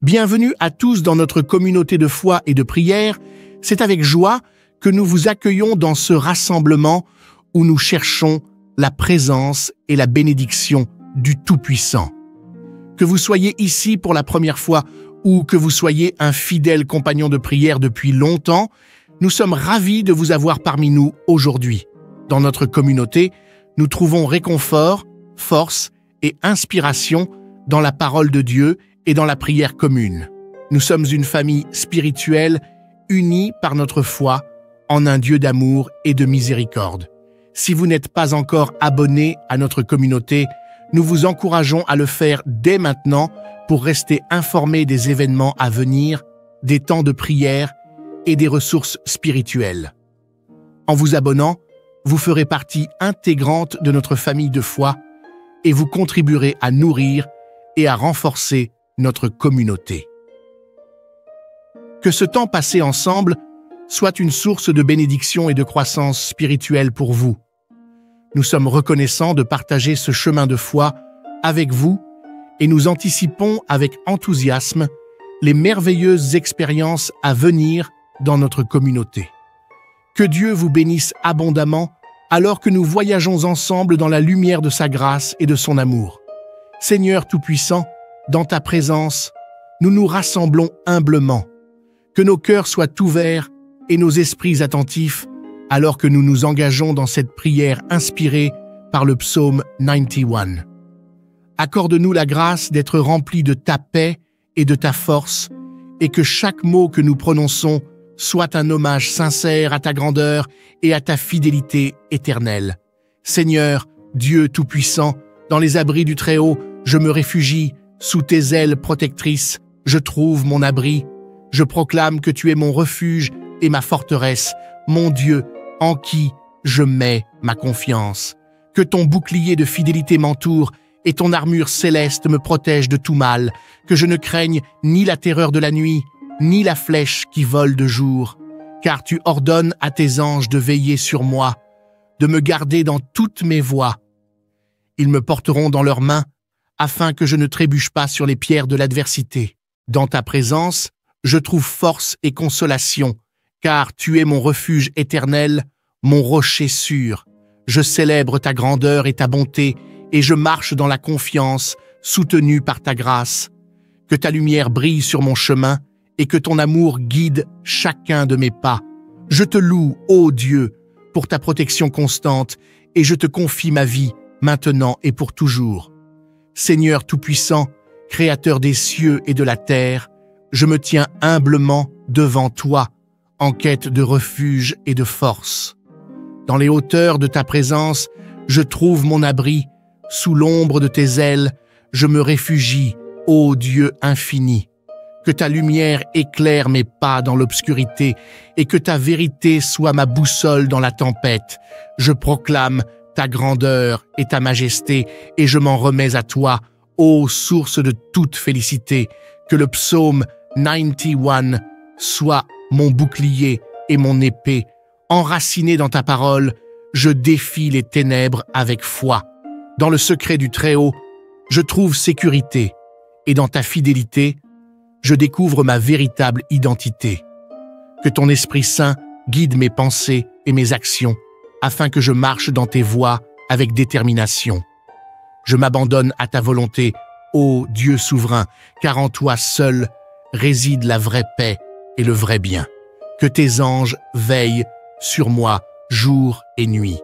Bienvenue à tous dans notre communauté de foi et de prière. C'est avec joie que nous vous accueillons dans ce rassemblement où nous cherchons la présence et la bénédiction du Tout-Puissant. Que vous soyez ici pour la première fois ou que vous soyez un fidèle compagnon de prière depuis longtemps, nous sommes ravis de vous avoir parmi nous aujourd'hui. Dans notre communauté, nous trouvons réconfort, force et inspiration dans la parole de Dieu et dans la prière commune. Nous sommes une famille spirituelle unie par notre foi en un Dieu d'amour et de miséricorde. Si vous n'êtes pas encore abonné à notre communauté, nous vous encourageons à le faire dès maintenant pour rester informés des événements à venir, des temps de prière et des ressources spirituelles. En vous abonnant, vous ferez partie intégrante de notre famille de foi et vous contribuerez à nourrir et à renforcer notre communauté. Que ce temps passé ensemble soit une source de bénédiction et de croissance spirituelle pour vous. Nous sommes reconnaissants de partager ce chemin de foi avec vous et nous anticipons avec enthousiasme les merveilleuses expériences à venir dans notre communauté. Que Dieu vous bénisse abondamment alors que nous voyageons ensemble dans la lumière de sa grâce et de son amour. Seigneur Tout-Puissant, dans ta présence, nous nous rassemblons humblement. Que nos cœurs soient ouverts et nos esprits attentifs alors que nous nous engageons dans cette prière inspirée par le psaume 91. Accorde-nous la grâce d'être remplis de ta paix et de ta force et que chaque mot que nous prononçons soit un hommage sincère à ta grandeur et à ta fidélité éternelle. Seigneur, Dieu Tout-Puissant, dans les abris du Très-Haut, je me réfugie. Sous tes ailes protectrices, je trouve mon abri. Je proclame que tu es mon refuge et ma forteresse, mon Dieu, en qui je mets ma confiance. Que ton bouclier de fidélité m'entoure et ton armure céleste me protège de tout mal. Que je ne craigne ni la terreur de la nuit, ni la flèche qui vole de jour. Car tu ordonnes à tes anges de veiller sur moi, de me garder dans toutes mes voies. Ils me porteront dans leurs mains, afin que je ne trébuche pas sur les pierres de l'adversité. Dans ta présence, je trouve force et consolation, car tu es mon refuge éternel, mon rocher sûr. Je célèbre ta grandeur et ta bonté, et je marche dans la confiance, soutenu par ta grâce. Que ta lumière brille sur mon chemin, et que ton amour guide chacun de mes pas. Je te loue, ô Dieu, pour ta protection constante, et je te confie ma vie, maintenant et pour toujours. Seigneur Tout-Puissant, Créateur des cieux et de la terre, je me tiens humblement devant toi, en quête de refuge et de force. Dans les hauteurs de ta présence, je trouve mon abri, sous l'ombre de tes ailes, je me réfugie, ô Dieu infini. Que ta lumière éclaire mes pas dans l'obscurité et que ta vérité soit ma boussole dans la tempête. Je proclame ta grandeur et ta majesté, et je m'en remets à toi, ô source de toute félicité. Que le psaume 91 soit mon bouclier et mon épée. Enraciné dans ta parole, je défie les ténèbres avec foi. Dans le secret du Très-Haut, je trouve sécurité, et dans ta fidélité, je découvre ma véritable identité. Que ton Esprit Saint guide mes pensées et mes actions, afin que je marche dans tes voies avec détermination. Je m'abandonne à ta volonté, ô Dieu souverain, car en toi seul réside la vraie paix et le vrai bien. Que tes anges veillent sur moi jour et nuit,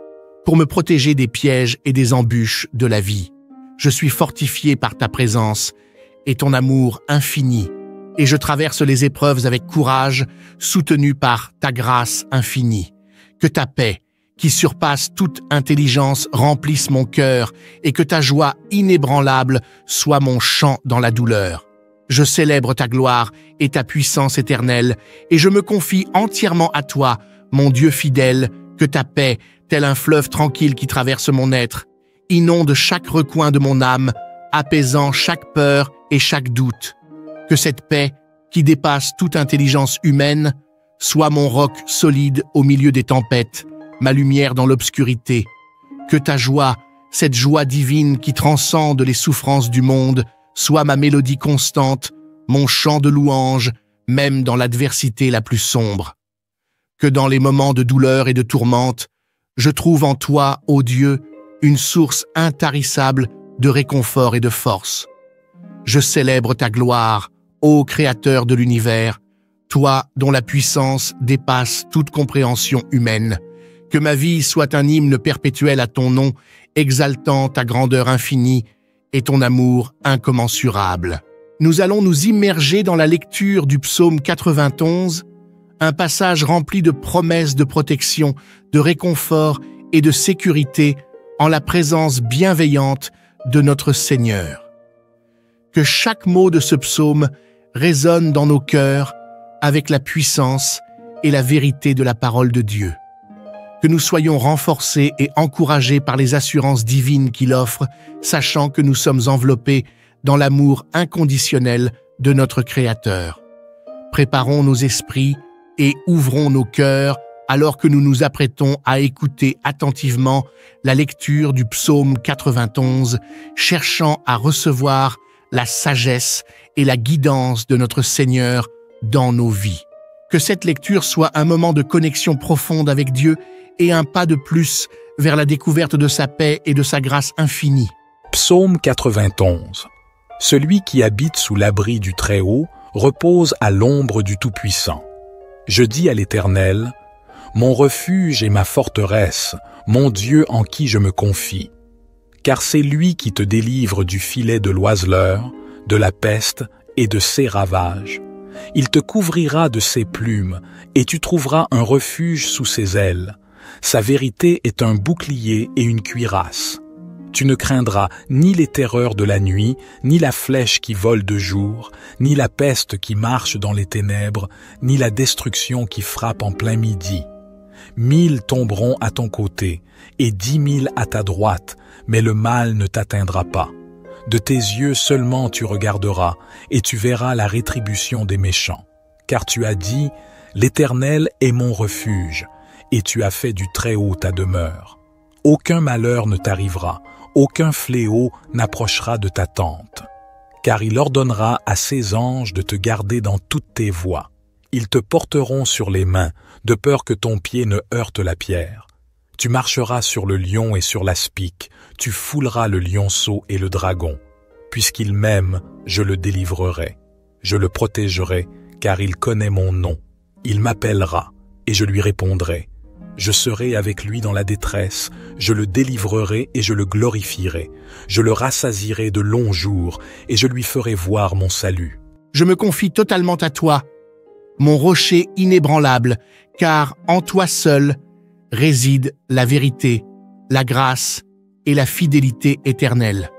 pour me protéger des pièges et des embûches de la vie. Je suis fortifié par ta présence et ton amour infini, et je traverse les épreuves avec courage, soutenu par ta grâce infinie. Que ta paix, qui surpasse toute intelligence, remplisse mon cœur, et que ta joie inébranlable soit mon chant dans la douleur. Je célèbre ta gloire et ta puissance éternelle, et je me confie entièrement à toi, mon Dieu fidèle. Que ta paix, tel un fleuve tranquille qui traverse mon être, inonde chaque recoin de mon âme, apaisant chaque peur et chaque doute. Que cette paix, qui dépasse toute intelligence humaine, soit mon roc solide au milieu des tempêtes, ma lumière dans l'obscurité. Que ta joie, cette joie divine qui transcende les souffrances du monde, soit ma mélodie constante mon chant de louange, même dans l'adversité la plus sombre. Que dans les moments de douleur et de tourmente, je trouve en toi, ô Dieu, une source intarissable de réconfort et de force. Je célèbre ta gloire, ô Créateur de l'univers, toi dont la puissance dépasse toute compréhension humaine. Que ma vie soit un hymne perpétuel à ton nom, exaltant ta grandeur infinie et ton amour incommensurable. Nous allons nous immerger dans la lecture du psaume 91, un passage rempli de promesses de protection, de réconfort et de sécurité en la présence bienveillante de notre Seigneur. Que chaque mot de ce psaume résonne dans nos cœurs avec la puissance et la vérité de la parole de Dieu. Que nous soyons renforcés et encouragés par les assurances divines qu'il offre, sachant que nous sommes enveloppés dans l'amour inconditionnel de notre Créateur. Préparons nos esprits et ouvrons nos cœurs alors que nous nous apprêtons à écouter attentivement la lecture du psaume 91, cherchant à recevoir la sagesse et la guidance de notre Seigneur dans nos vies. Que cette lecture soit un moment de connexion profonde avec Dieu et un pas de plus vers la découverte de sa paix et de sa grâce infinie. Psaume 91. Celui qui habite sous l'abri du Très-Haut repose à l'ombre du Tout-Puissant. Je dis à l'Éternel, mon refuge et ma forteresse, mon Dieu en qui je me confie. Car c'est lui qui te délivre du filet de l'oiseleur, de la peste et de ses ravages. Il te couvrira de ses plumes, et tu trouveras un refuge sous ses ailes. Sa vérité est un bouclier et une cuirasse. Tu ne craindras ni les terreurs de la nuit, ni la flèche qui vole de jour, ni la peste qui marche dans les ténèbres, ni la destruction qui frappe en plein midi. 1000 tomberont à ton côté, et 10 000 à ta droite, mais le mal ne t'atteindra pas. De tes yeux seulement tu regarderas, et tu verras la rétribution des méchants. Car tu as dit, l'Éternel est mon refuge, et tu as fait du Très-Haut ta demeure. Aucun malheur ne t'arrivera, aucun fléau n'approchera de ta tente. Car il ordonnera à ses anges de te garder dans toutes tes voies. Ils te porteront sur les mains, de peur que ton pied ne heurte la pierre. Tu marcheras sur le lion et sur l'aspic, tu fouleras le lionceau et le dragon. Puisqu'il m'aime, je le délivrerai. Je le protégerai, car il connaît mon nom. Il m'appellera, et je lui répondrai. Je serai avec lui dans la détresse, je le délivrerai et je le glorifierai. Je le rassasierai de longs jours, et je lui ferai voir mon salut. Je me confie totalement à toi, mon rocher inébranlable, car en toi seul réside la vérité, la grâce et la fidélité éternelle.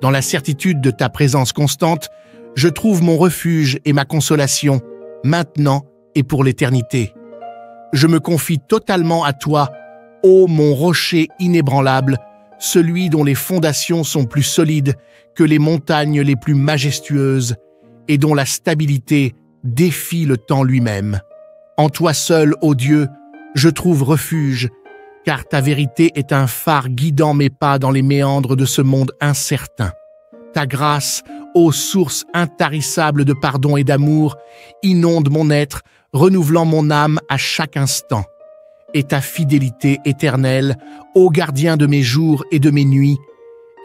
Dans la certitude de ta présence constante, je trouve mon refuge et ma consolation, maintenant et pour l'éternité. Je me confie totalement à toi, ô mon rocher inébranlable, celui dont les fondations sont plus solides que les montagnes les plus majestueuses et dont la stabilité défie le temps lui-même. En toi seul, ô Dieu, je trouve refuge, car ta vérité est un phare guidant mes pas dans les méandres de ce monde incertain. Ta grâce, ô source intarissable de pardon et d'amour, inonde mon être, renouvelant mon âme à chaque instant. Et ta fidélité éternelle, ô gardien de mes jours et de mes nuits,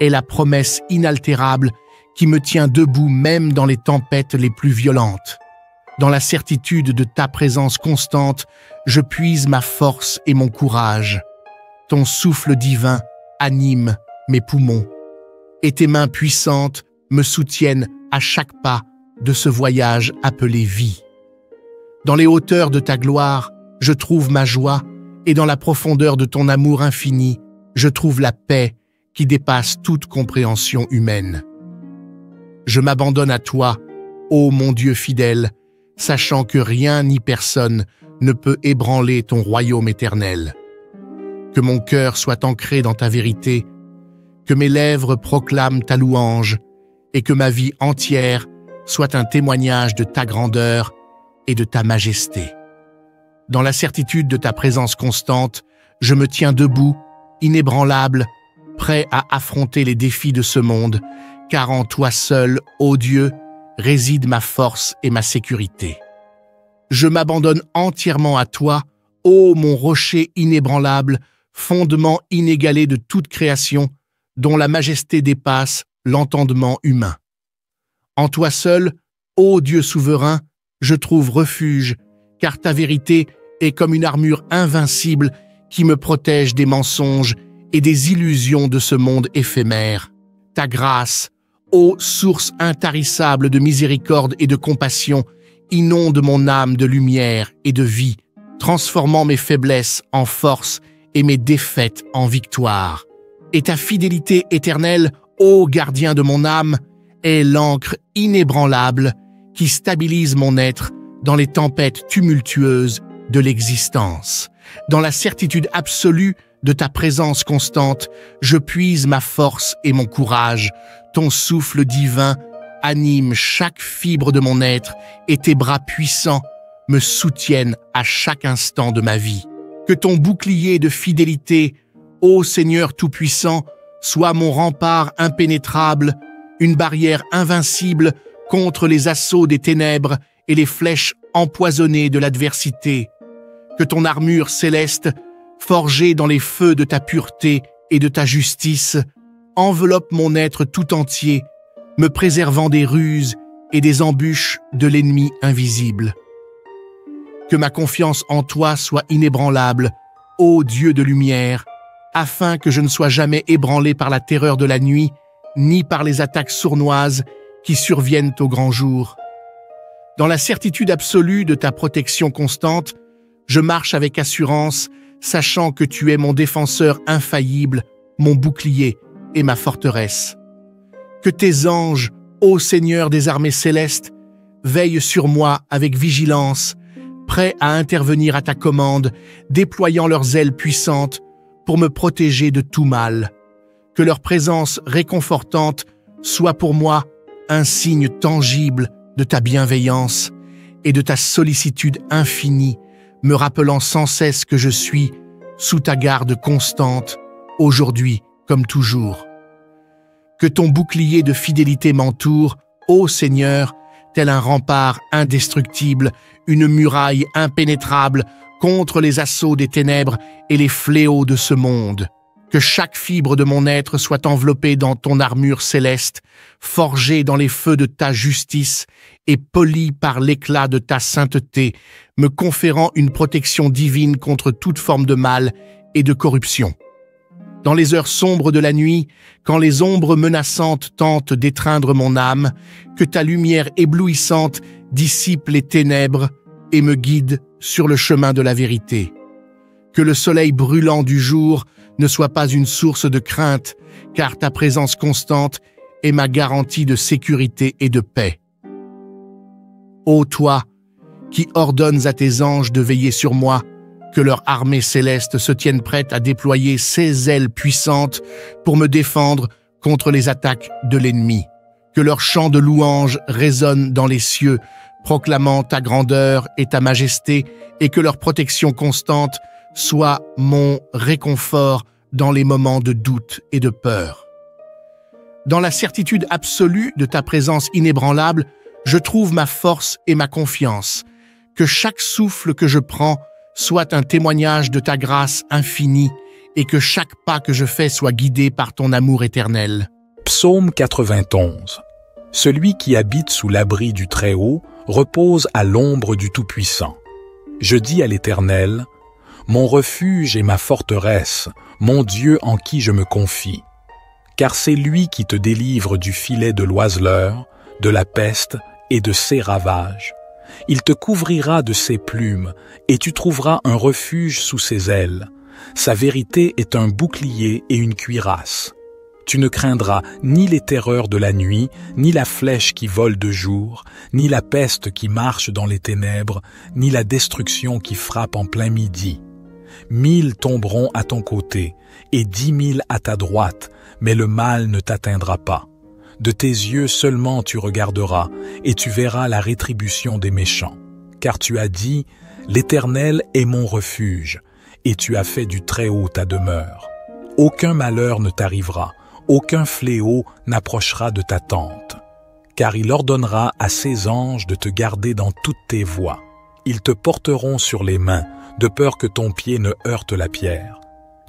est la promesse inaltérable qui me tient debout même dans les tempêtes les plus violentes. Dans la certitude de ta présence constante, je puise ma force et mon courage. Ton souffle divin anime mes poumons, et tes mains puissantes me soutiennent à chaque pas de ce voyage appelé vie. Dans les hauteurs de ta gloire, je trouve ma joie, et dans la profondeur de ton amour infini, je trouve la paix qui dépasse toute compréhension humaine. Je m'abandonne à toi, ô mon Dieu fidèle, sachant que rien ni personne ne peut ébranler ton royaume éternel. Que mon cœur soit ancré dans ta vérité, que mes lèvres proclament ta louange, et que ma vie entière soit un témoignage de ta grandeur et de ta majesté. Dans la certitude de ta présence constante, je me tiens debout, inébranlable, prêt à affronter les défis de ce monde, car en toi seul, ô Dieu, réside ma force et ma sécurité. Je m'abandonne entièrement à toi, ô mon rocher inébranlable, fondement inégalé de toute création, dont la majesté dépasse l'entendement humain. En toi seul, ô Dieu souverain, je trouve refuge, car ta vérité est comme une armure invincible qui me protège des mensonges et des illusions de ce monde éphémère. Ta grâce, ô source intarissable de miséricorde et de compassion, inonde mon âme de lumière et de vie, transformant mes faiblesses en force et mes défaites en victoire. Et ta fidélité éternelle, ô gardien de mon âme, est l'encre inébranlable qui stabilise mon être dans les tempêtes tumultueuses de l'existence. Dans la certitude absolue de ta présence constante, je puise ma force et mon courage. Ton souffle divin anime chaque fibre de mon être et tes bras puissants me soutiennent à chaque instant de ma vie. Que ton bouclier de fidélité, ô Seigneur Tout-Puissant, soit mon rempart impénétrable, une barrière invincible contre les assauts des ténèbres et les flèches empoisonnées de l'adversité. Que ton armure céleste, forgée dans les feux de ta pureté et de ta justice, enveloppe mon être tout entier, me préservant des ruses et des embûches de l'ennemi invisible. Que ma confiance en toi soit inébranlable, ô Dieu de lumière, afin que je ne sois jamais ébranlé par la terreur de la nuit, ni par les attaques sournoises qui surviennent au grand jour. Dans la certitude absolue de ta protection constante, je marche avec assurance, sachant que tu es mon défenseur infaillible, mon bouclier et ma forteresse. Que tes anges, ô Seigneur des armées célestes, veillent sur moi avec vigilance, prêts à intervenir à ta commande, déployant leurs ailes puissantes pour me protéger de tout mal. Que leur présence réconfortante soit pour moi un signe tangible de ta bienveillance et de ta sollicitude infinie, me rappelant sans cesse que je suis sous ta garde constante, aujourd'hui comme toujours. Que ton bouclier de fidélité m'entoure, ô Seigneur, tel un rempart indestructible, une muraille impénétrable contre les assauts des ténèbres et les fléaux de ce monde. Que chaque fibre de mon être soit enveloppée dans ton armure céleste, forgée dans les feux de ta justice et polie par l'éclat de ta sainteté, me conférant une protection divine contre toute forme de mal et de corruption. Dans les heures sombres de la nuit, quand les ombres menaçantes tentent d'étreindre mon âme, que ta lumière éblouissante dissipe les ténèbres et me guide sur le chemin de la vérité. Que le soleil brûlant du jour ne soit pas une source de crainte, car ta présence constante est ma garantie de sécurité et de paix. Ô toi, qui ordonnes à tes anges de veiller sur moi, que leur armée céleste se tienne prête à déployer ses ailes puissantes pour me défendre contre les attaques de l'ennemi. Que leur chant de louange résonne dans les cieux, proclamant ta grandeur et ta majesté, et que leur protection constante soit mon réconfort dans les moments de doute et de peur. Dans la certitude absolue de ta présence inébranlable, je trouve ma force et ma confiance. Que chaque souffle que je prends soit un témoignage de ta grâce infinie et que chaque pas que je fais soit guidé par ton amour éternel. Psaume 91. Celui qui habite sous l'abri du Très-Haut repose à l'ombre du Tout-Puissant. Je dis à l'Éternel, mon refuge et ma forteresse, mon Dieu en qui je me confie. Car c'est lui qui te délivre du filet de l'oiseleur, de la peste et de ses ravages. Il te couvrira de ses plumes, et tu trouveras un refuge sous ses ailes. Sa vérité est un bouclier et une cuirasse. Tu ne craindras ni les terreurs de la nuit, ni la flèche qui vole de jour, ni la peste qui marche dans les ténèbres, ni la destruction qui frappe en plein midi. 1000 tomberont à ton côté, et 10 000 à ta droite, mais le mal ne t'atteindra pas. De tes yeux seulement tu regarderas, et tu verras la rétribution des méchants. Car tu as dit, l'Éternel est mon refuge, et tu as fait du Très-Haut ta demeure. Aucun malheur ne t'arrivera, aucun fléau n'approchera de ta tente. car il ordonnera à ses anges de te garder dans toutes tes voies. Ils te porteront sur les mains, de peur que ton pied ne heurte la pierre.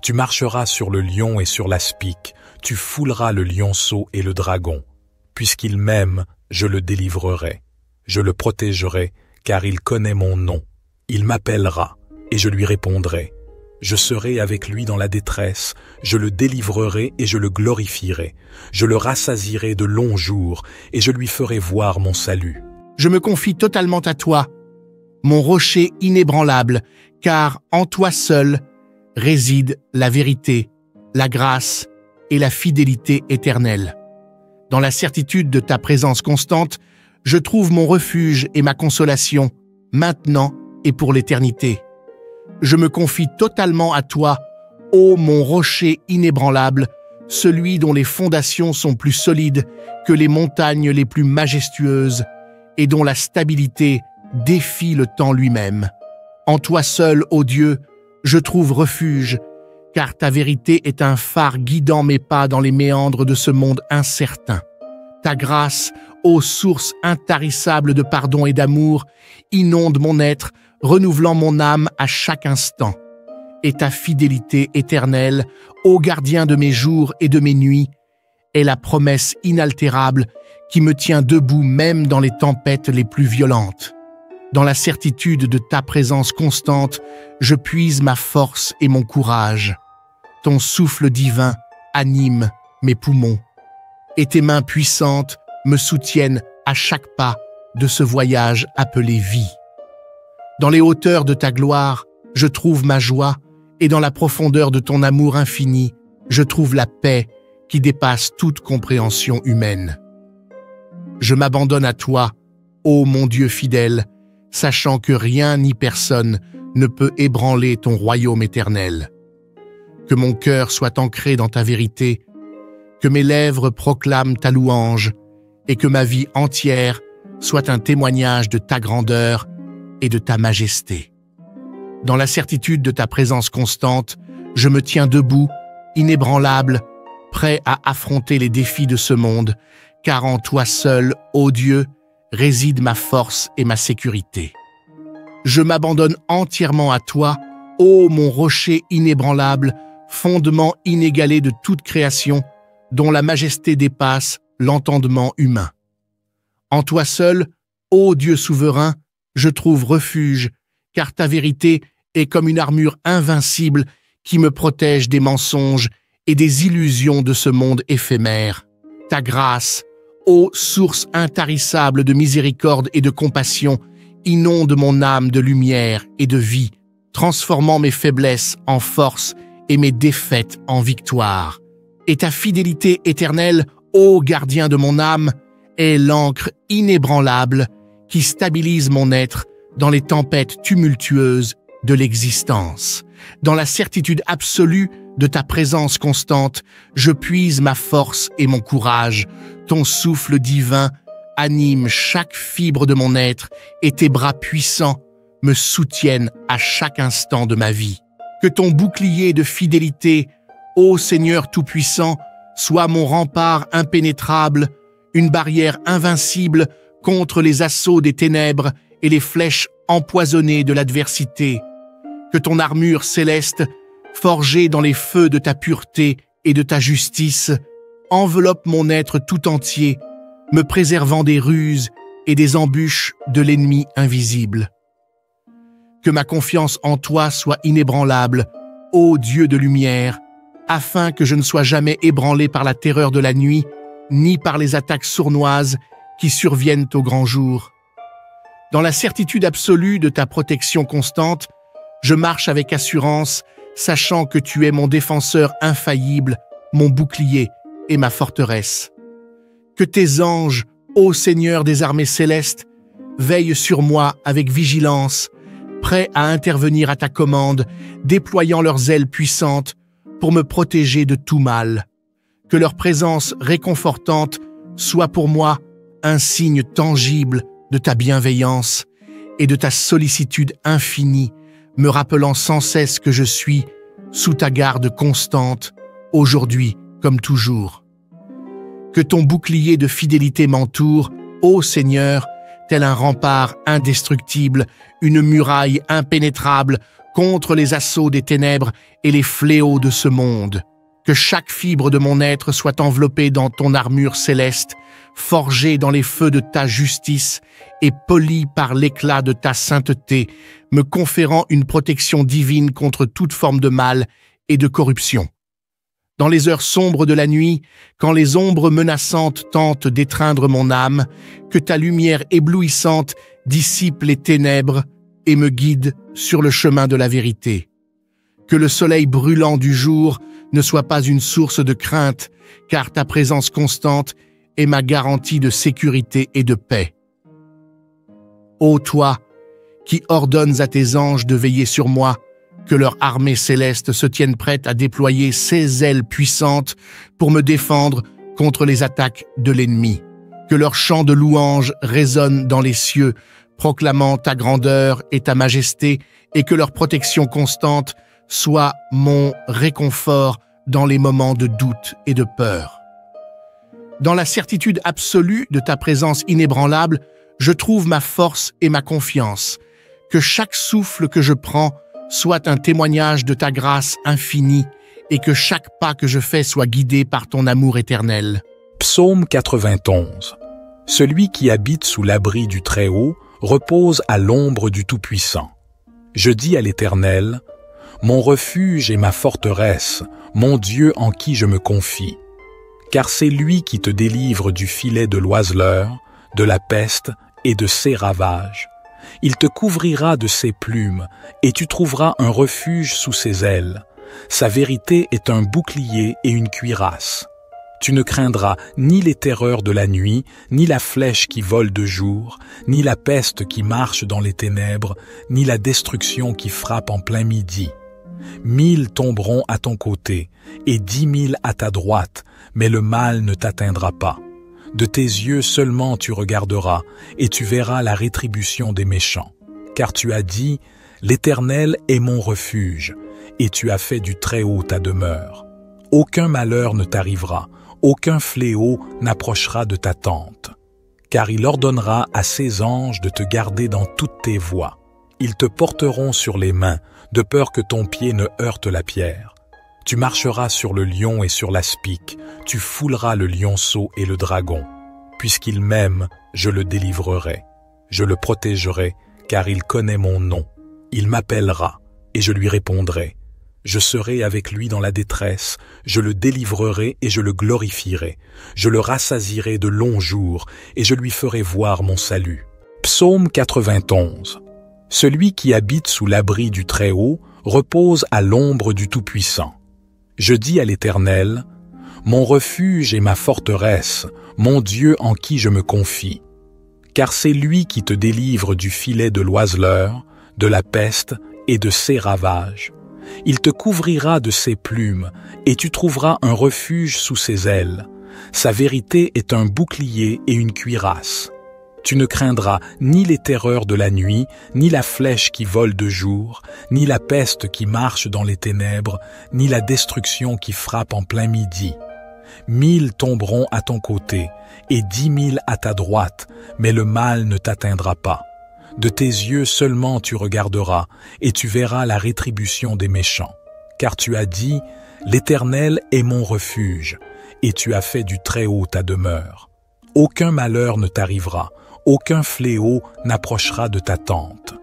Tu marcheras sur le lion et sur l'aspic, tu fouleras le lionceau et le dragon. Puisqu'il m'aime, je le délivrerai. Je le protégerai, car il connaît mon nom. Il m'appellera, et je lui répondrai. Je serai avec lui dans la détresse, je le délivrerai et je le glorifierai. Je le rassasierai de longs jours, et je lui ferai voir mon salut. Je me confie totalement à toi, mon rocher inébranlable, car en toi seul réside la vérité, la grâce et la fidélité éternelle. Dans la certitude de ta présence constante, je trouve mon refuge et ma consolation, maintenant et pour l'éternité. Je me confie totalement à toi, ô mon rocher inébranlable, celui dont les fondations sont plus solides que les montagnes les plus majestueuses et dont la stabilité défie le temps lui-même. En toi seul, ô Dieu, je trouve refuge, car ta vérité est un phare guidant mes pas dans les méandres de ce monde incertain. Ta grâce, ô source intarissable de pardon et d'amour, inonde mon être, renouvelant mon âme à chaque instant. Et ta fidélité éternelle, ô gardien de mes jours et de mes nuits, est la promesse inaltérable qui me tient debout même dans les tempêtes les plus violentes. Dans la certitude de ta présence constante, je puise ma force et mon courage. Ton souffle divin anime mes poumons, et tes mains puissantes me soutiennent à chaque pas de ce voyage appelé vie. Dans les hauteurs de ta gloire, je trouve ma joie, et dans la profondeur de ton amour infini, je trouve la paix qui dépasse toute compréhension humaine. Je m'abandonne à toi, ô mon Dieu fidèle, sachant que rien ni personne ne peut ébranler ton royaume éternel. Que mon cœur soit ancré dans ta vérité, que mes lèvres proclament ta louange, et que ma vie entière soit un témoignage de ta grandeur et de ta majesté. Dans la certitude de ta présence constante, je me tiens debout, inébranlable, prêt à affronter les défis de ce monde, car en toi seul, ô Dieu, réside ma force et ma sécurité. Je m'abandonne entièrement à toi, ô mon rocher inébranlable, fondement inégalé de toute création, dont la majesté dépasse l'entendement humain. En toi seul, ô Dieu souverain, je trouve refuge, car ta vérité est comme une armure invincible qui me protège des mensonges et des illusions de ce monde éphémère. Ta grâce, ô source intarissable de miséricorde et de compassion, inonde mon âme de lumière et de vie, transformant mes faiblesses en force et mes défaites en victoire. Et ta fidélité éternelle, ô gardien de mon âme, est l'encre inébranlable qui stabilise mon être dans les tempêtes tumultueuses de l'existence. Dans la certitude absolue de ta présence constante, je puise ma force et mon courage. Ton souffle divin anime chaque fibre de mon être et tes bras puissants me soutiennent à chaque instant de ma vie. Que ton bouclier de fidélité, ô Seigneur Tout-Puissant, soit mon rempart impénétrable, une barrière invincible contre les assauts des ténèbres et les flèches empoisonnées de l'adversité. Que ton armure céleste, forgée dans les feux de ta pureté et de ta justice, enveloppe mon être tout entier, me préservant des ruses et des embûches de l'ennemi invisible. Que ma confiance en toi soit inébranlable, ô Dieu de lumière, afin que je ne sois jamais ébranlé par la terreur de la nuit, ni par les attaques sournoises qui surviennent au grand jour. Dans la certitude absolue de ta protection constante, je marche avec assurance, sachant que tu es mon défenseur infaillible, mon bouclier et ma forteresse. Que tes anges, ô Seigneur des armées célestes, veillent sur moi avec vigilance, prêts à intervenir à ta commande, déployant leurs ailes puissantes pour me protéger de tout mal. Que leur présence réconfortante soit pour moi un signe tangible de ta bienveillance et de ta sollicitude infinie, me rappelant sans cesse que je suis sous ta garde constante, aujourd'hui comme toujours. Que ton bouclier de fidélité m'entoure, Ô Seigneur, tel un rempart indestructible, une muraille impénétrable contre les assauts des ténèbres et les fléaux de ce monde. Que chaque fibre de mon être soit enveloppée dans ton armure céleste, forgée dans les feux de ta justice et polie par l'éclat de ta sainteté, me conférant une protection divine contre toute forme de mal et de corruption. Dans les heures sombres de la nuit, quand les ombres menaçantes tentent d'étreindre mon âme, que ta lumière éblouissante dissipe les ténèbres et me guide sur le chemin de la vérité. Que le soleil brûlant du jour ne soit pas une source de crainte, car ta présence constante est ma garantie de sécurité et de paix. Ô toi, qui ordonnes à tes anges de veiller sur moi, que leur armée céleste se tienne prête à déployer ses ailes puissantes pour me défendre contre les attaques de l'ennemi. Que leur chant de louange résonne dans les cieux, proclamant ta grandeur et ta majesté, et que leur protection constante soit mon réconfort dans les moments de doute et de peur. Dans la certitude absolue de ta présence inébranlable, je trouve ma force et ma confiance. Que chaque souffle que je prends soit un témoignage de ta grâce infinie et que chaque pas que je fais soit guidé par ton amour éternel. Psaume 91. Celui qui habite sous l'abri du Très-Haut repose à l'ombre du Tout-Puissant. Je dis à l'Éternel, mon refuge et ma forteresse, mon Dieu en qui je me confie. Car c'est lui qui te délivre du filet de l'oiseleur, de la peste et de ses ravages. Il te couvrira de ses plumes, et tu trouveras un refuge sous ses ailes. Sa vérité est un bouclier et une cuirasse. Tu ne craindras ni les terreurs de la nuit, ni la flèche qui vole de jour, ni la peste qui marche dans les ténèbres, ni la destruction qui frappe en plein midi. 1000 tomberont à ton côté, et 10 000 à ta droite, mais le mal ne t'atteindra pas. De tes yeux seulement tu regarderas, et tu verras la rétribution des méchants. Car tu as dit, l'Éternel est mon refuge, et tu as fait du Très-Haut ta demeure. Aucun malheur ne t'arrivera, aucun fléau n'approchera de ta tente. Car il ordonnera à ses anges de te garder dans toutes tes voies. Ils te porteront sur les mains, de peur que ton pied ne heurte la pierre. Tu marcheras sur le lion et sur l'aspic, tu fouleras le lionceau et le dragon. Puisqu'il m'aime, je le délivrerai. Je le protégerai, car il connaît mon nom. Il m'appellera, et je lui répondrai. Je serai avec lui dans la détresse, je le délivrerai et je le glorifierai. Je le rassasierai de longs jours, et je lui ferai voir mon salut. Psaume 91. Celui qui habite sous l'abri du Très-Haut repose à l'ombre du Tout-Puissant. Je dis à l'Éternel, mon refuge et ma forteresse, mon Dieu en qui je me confie. Car c'est lui qui te délivre du filet de l'oiseleur, de la peste et de ses ravages. Il te couvrira de ses plumes, et tu trouveras un refuge sous ses ailes. Sa vérité est un bouclier et une cuirasse. Tu ne craindras ni les terreurs de la nuit, ni la flèche qui vole de jour, ni la peste qui marche dans les ténèbres, ni la destruction qui frappe en plein midi. 1000 tomberont à ton côté, et 10 000 à ta droite, mais le mal ne t'atteindra pas. De tes yeux seulement tu regarderas, et tu verras la rétribution des méchants. Car tu as dit, l'Éternel est mon refuge, et tu as fait du Très-Haut ta demeure. Aucun malheur ne t'arrivera, aucun fléau n'approchera de ta tente.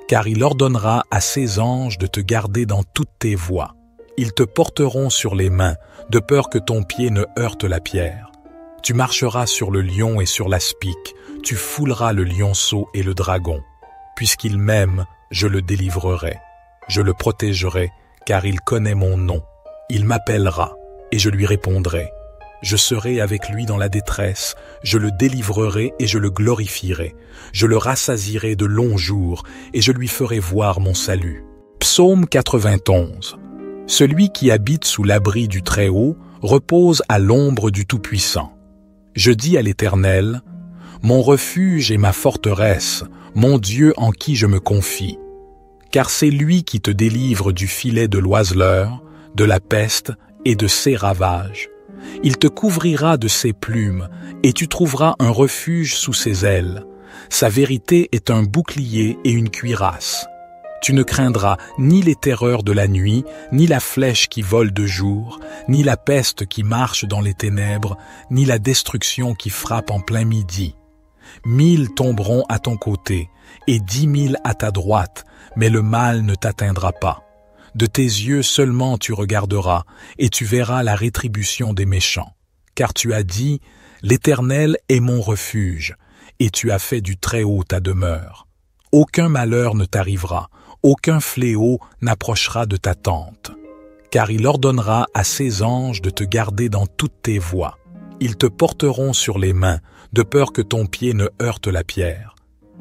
Car il ordonnera à ses anges de te garder dans toutes tes voies. Ils te porteront sur les mains, de peur que ton pied ne heurte la pierre. Tu marcheras sur le lion et sur l'aspic, tu fouleras le lionceau et le dragon. Puisqu'il m'aime, je le délivrerai. Je le protégerai, car il connaît mon nom. Il m'appellera, et je lui répondrai. Je serai avec lui dans la détresse, je le délivrerai et je le glorifierai. Je le rassasierai de longs jours, et je lui ferai voir mon salut. Psaume 91. Celui qui habite sous l'abri du Très-Haut repose à l'ombre du Tout-Puissant. Je dis à l'Éternel, mon refuge et ma forteresse, mon Dieu en qui je me confie. Car c'est lui qui te délivre du filet de l'oiseleur, de la peste et de ses ravages. Il te couvrira de ses plumes, et tu trouveras un refuge sous ses ailes. Sa vérité est un bouclier et une cuirasse. Tu ne craindras ni les terreurs de la nuit, ni la flèche qui vole de jour, ni la peste qui marche dans les ténèbres, ni la destruction qui frappe en plein midi. 1000 tomberont à ton côté, et 10 000 à ta droite, mais le mal ne t'atteindra pas. De tes yeux seulement tu regarderas, et tu verras la rétribution des méchants. Car tu as dit, l'Éternel est mon refuge, et tu as fait du Très-Haut ta demeure. Aucun malheur ne t'arrivera, aucun fléau n'approchera de ta tente. Car il ordonnera à ses anges de te garder dans toutes tes voies. Ils te porteront sur les mains, de peur que ton pied ne heurte la pierre.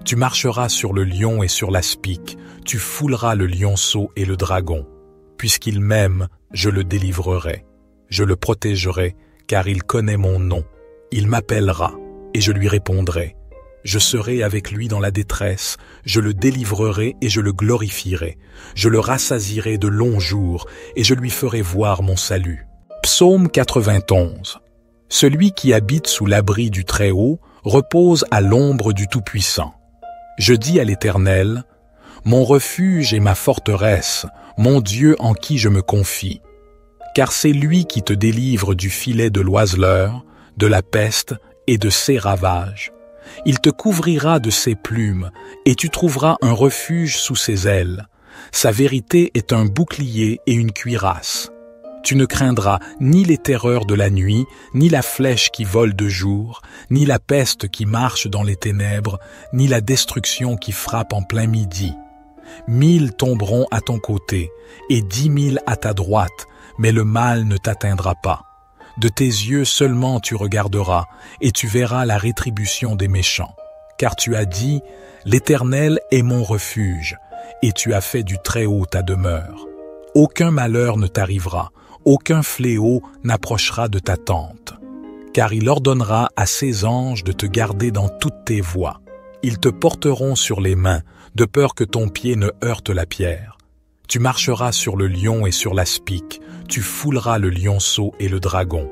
Tu marcheras sur le lion et sur l'aspic, tu fouleras le lionceau et le dragon. Puisqu'il m'aime, je le délivrerai. Je le protégerai, car il connaît mon nom. Il m'appellera, et je lui répondrai. Je serai avec lui dans la détresse, je le délivrerai et je le glorifierai. Je le rassasierai de longs jours, et je lui ferai voir mon salut. Psaume 91. Celui qui habite sous l'abri du Très-Haut repose à l'ombre du Tout-Puissant. Je dis à l'Éternel, mon refuge et ma forteresse, mon Dieu en qui je me confie. Car c'est lui qui te délivre du filet de l'oiseleur, de la peste et de ses ravages. Il te couvrira de ses plumes, et tu trouveras un refuge sous ses ailes. Sa vérité est un bouclier et une cuirasse. Tu ne craindras ni les terreurs de la nuit, ni la flèche qui vole de jour, ni la peste qui marche dans les ténèbres, ni la destruction qui frappe en plein midi. 1000 tomberont à ton côté, et 10 000 à ta droite, mais le mal ne t'atteindra pas. De tes yeux seulement tu regarderas, et tu verras la rétribution des méchants. Car tu as dit, l'Éternel est mon refuge, et tu as fait du Très-Haut ta demeure. Aucun malheur ne t'arrivera, aucun fléau n'approchera de ta tente. Car il ordonnera à ses anges de te garder dans toutes tes voies. Ils te porteront sur les mains, de peur que ton pied ne heurte la pierre. Tu marcheras sur le lion et sur l'aspic, tu fouleras le lionceau et le dragon.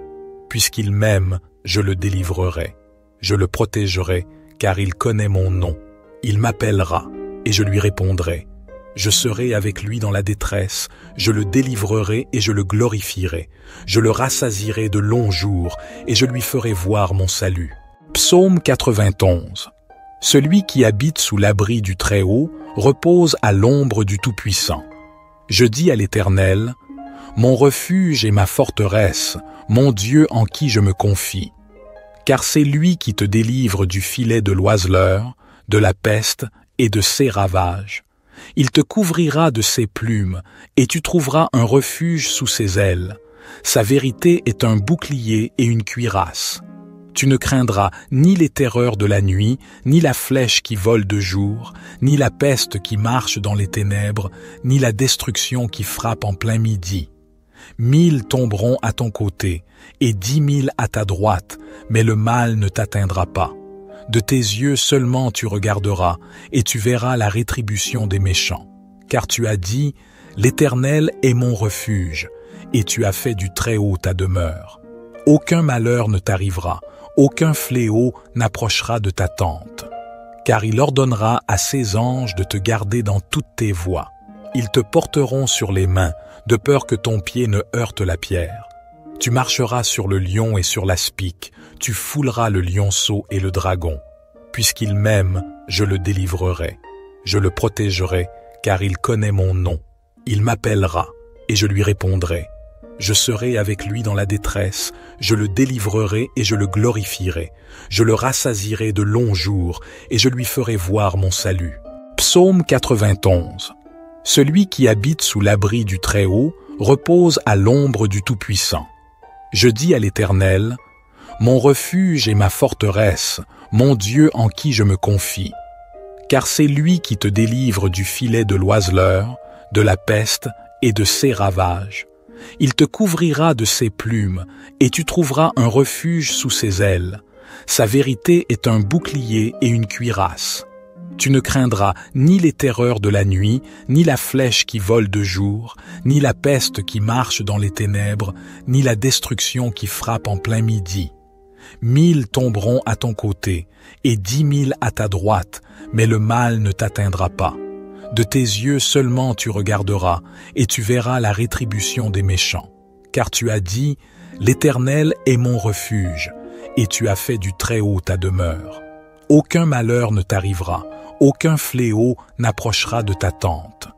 Puisqu'il m'aime, je le délivrerai. Je le protégerai, car il connaît mon nom. Il m'appellera, et je lui répondrai. Je serai avec lui dans la détresse, je le délivrerai et je le glorifierai. Je le rassasierai de longs jours, et je lui ferai voir mon salut. Psaume 91. Celui qui habite sous l'abri du Très-Haut repose à l'ombre du Tout-Puissant. Je dis à l'Éternel, mon refuge et ma forteresse, mon Dieu en qui je me confie. Car c'est lui qui te délivre du filet de l'oiseleur, de la peste et de ses ravages. Il te couvrira de ses plumes, et tu trouveras un refuge sous ses ailes. Sa vérité est un bouclier et une cuirasse. Tu ne craindras ni les terreurs de la nuit, ni la flèche qui vole de jour, ni la peste qui marche dans les ténèbres, ni la destruction qui frappe en plein midi. 1000 tomberont à ton côté, et 10 000 à ta droite, mais le mal ne t'atteindra pas. De tes yeux seulement tu regarderas, et tu verras la rétribution des méchants. Car tu as dit, l'Éternel est mon refuge, et tu as fait du Très-Haut ta demeure. Aucun malheur ne t'arrivera, aucun fléau n'approchera de ta tente. Car il ordonnera à ses anges de te garder dans toutes tes voies. Ils te porteront sur les mains, de peur que ton pied ne heurte la pierre. Tu marcheras sur le lion et sur l'aspic, tu fouleras le lionceau et le dragon. Puisqu'il m'aime, je le délivrerai. Je le protégerai, car il connaît mon nom. Il m'appellera, et je lui répondrai. Je serai avec lui dans la détresse, je le délivrerai et je le glorifierai. Je le rassasierai de longs jours, et je lui ferai voir mon salut. Psaume 91. Celui qui habite sous l'abri du Très-Haut repose à l'ombre du Tout-Puissant. Je dis à l'Éternel, mon refuge et ma forteresse, mon Dieu en qui je me confie. Car c'est lui qui te délivre du filet de l'oiseleur, de la peste et de ses ravages. Il te couvrira de ses plumes, et tu trouveras un refuge sous ses ailes. Sa vérité est un bouclier et une cuirasse. Tu ne craindras ni les terreurs de la nuit, ni la flèche qui vole de jour, ni la peste qui marche dans les ténèbres, ni la destruction qui frappe en plein midi. 1000 tomberont à ton côté, et 10 000 à ta droite, mais le mal ne t'atteindra pas. De tes yeux seulement tu regarderas, et tu verras la rétribution des méchants. Car tu as dit, l'Éternel est mon refuge, et tu as fait du Très-Haut ta demeure. Aucun malheur ne t'arrivera, aucun fléau n'approchera de ta tente.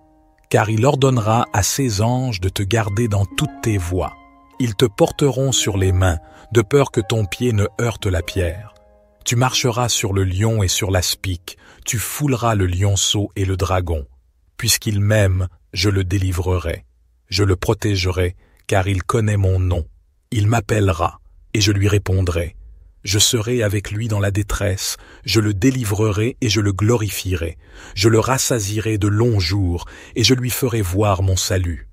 Car il ordonnera à ses anges de te garder dans toutes tes voies. Ils te porteront sur les mains, de peur que ton pied ne heurte la pierre. Tu marcheras sur le lion et sur l'aspic, tu fouleras le lionceau et le dragon. Puisqu'il m'aime, je le délivrerai. Je le protégerai, car il connaît mon nom. Il m'appellera, et je lui répondrai. Je serai avec lui dans la détresse, je le délivrerai et je le glorifierai. Je le rassasierai de longs jours, et je lui ferai voir mon salut.